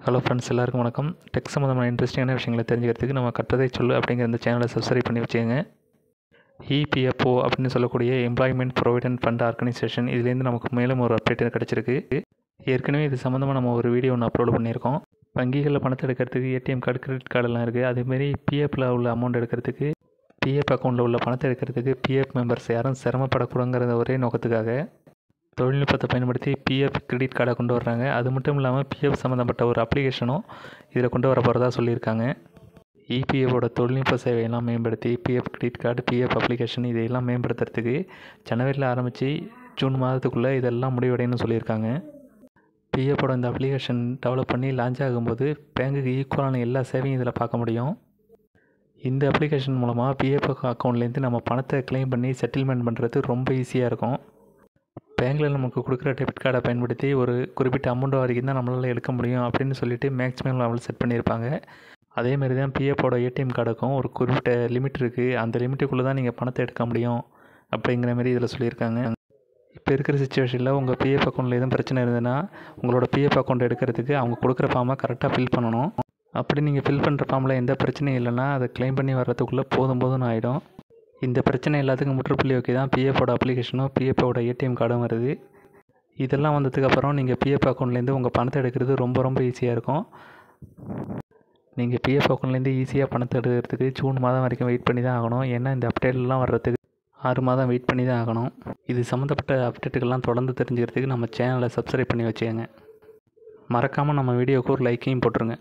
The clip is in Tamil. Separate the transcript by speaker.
Speaker 1: ஹலோ ஃப்ரெண்ட்ஸ், எல்லாருக்கும் வணக்கம். டெக் சம்மந்தமான இன்ட்ரெஸ்டிங்கான விஷயங்களை தெரிஞ்சுக்கிறதுக்கு நம்ம கற்றதை சொல்லு அப்படிங்கிற இந்த சேனலை சப்ஸ்கிரைப் பண்ணி வச்சுக்கோங்க. இபிஎஃப்ஓ அப்படின்னு சொல்லக்கூடிய எம்ப்ளாய்மெண்ட் ப்ரொவிடென்ட் ஃபண்ட் ஆர்கனைசேஷன், இதுலேருந்து நமக்கு மேலும் ஒரு அப்டேட் கிடச்சிருக்கு. ஏற்கனவே இது சம்மந்தமாக நம்ம ஒரு வீடியோ ஒன்று அப்லோட் பண்ணியிருக்கோம். வங்கிகளில் பணத்தை எடுக்கிறதுக்கு ஏடிஎம் கார்டு, கிரெடிட் கார்டெல்லாம் இருக்குது. அதேமாரி பிஎஃப்பில் உள்ள அமௌண்ட் எடுக்கிறதுக்கு, பிஎஃப் அக்கௌண்ட்டில் உள்ள பணத்தை எடுக்கிறதுக்கு பிஎஃப் மெம்பர்ஸ் யாரும் சிரமப்படக்கூடாங்கிற ஒரே நோக்கத்துக்காக தொழில்நுட்பத்தை பயன்படுத்தி பிஎஃப் கிரெடிட் கார்டை கொண்டு வர்றாங்க. அது மட்டும் இல்லாமல் பிஎஃப் சம்மந்தப்பட்ட ஒரு அப்ளிகேஷனும் இதில் கொண்டு வர போகிறதா சொல்லியிருக்காங்க. இபிஎஃபோட தொழில்நுட்ப சேவையெல்லாம் மேம்படுத்தி PF credit card, PF application இதையெல்லாம் மேம்படுத்துறதுக்கு ஜனவரியில் ஆரம்பித்து ஜூன் மாதத்துக்குள்ளே இதெல்லாம் முடிவடையணும்னு சொல்லியிருக்காங்க. பிஎஃபோட இந்த அப்ளிகேஷன் டெவலப் பண்ணி லான்ச் ஆகும்போது பேங்குக்கு ஈக்குவலான எல்லா சேவையும் இதில் பார்க்க முடியும். இந்த அப்ளிகேஷன் மூலமாக பிஎஃப் அக்கௌண்ட்லேருந்து நம்ம பணத்தை கிளைம் பண்ணி செட்டில்மெண்ட் பண்ணுறது ரொம்ப ஈஸியாக இருக்கும். பேங்கில் நமக்கு கொடுக்குற டெபிட் கார்டை பயன்படுத்தி ஒரு குறிப்பிட்ட அமௌண்ட் வரைக்கும் தான் நம்மளால் எடுக்க முடியும் அப்படின்னு சொல்லிட்டு மேக்ஸிமம் லெவல் செட் பண்ணியிருப்பாங்க. அதேமாரி தான் பிஎஃபோட ஏடிஎம் கார்டுக்கும் ஒரு குறிப்பிட்ட லிமிட் இருக்குது. அந்த லிமிட்டுக்குள்ளே தான் நீங்கள் பணத்தை எடுக்க முடியும் அப்படிங்கிற மாதிரி இதில் சொல்லியிருக்காங்க. இப்போ இருக்கிற சுச்சுவேஷனில் உங்கள் பிஎஃப் அக்கௌண்ட்டில் எதுவும் பிரச்சனை இருந்ததுன்னா உங்களோட பிஎஃப் அக்கௌண்ட் எடுக்கிறதுக்கு அவங்க கொடுக்குற ஃபார்மை கரெக்டாக ஃபில் பண்ணணும். அப்படி நீங்கள் ஃபில் பண்ணுற ஃபார்மில் எந்த பிரச்சனையும் இல்லைன்னா அதை கிளைம் பண்ணி வர்றதுக்குள்ளே போதும்னு ஆகிடும். இந்த பிரச்சனை எல்லாத்துக்கும் முற்றுப்புள்ளி வைக்க தான் பிஎஃபோட அப்ளிகேஷனும் பிஎஃபோட ஏடிஎம் கார்டும் வருது. இதெல்லாம் வந்ததுக்கப்புறம் நீங்கள் பிஎஃப் அக்கௌண்ட்லேருந்து உங்கள் பணத்தை எடுக்கிறது ரொம்ப ஈஸியாக இருக்கும். நீங்கள் பிஎஃப் அக்கௌண்ட்லேருந்து ஈஸியாக பணத்தை எடுக்கிறதுக்கு ஜூன் மாதம் வரைக்கும் வெயிட் பண்ணி தான் ஆகணும். ஏன்னா இந்த அப்டேட்லாம் வர்றதுக்கு 6 மாதம் வெயிட் பண்ணி தான் ஆகணும். இது சம்மந்தப்பட்ட அப்டேட்டுகள்லாம் தொடர்ந்து தெரிஞ்சுக்கிறதுக்கு நம்ம சேனலை சப்ஸ்கிரைப் பண்ணி வச்சுக்கோங்க. மறக்காமல் நம்ம வீடியோவுக்கு ஒரு லைக்கையும் போட்டுருங்க.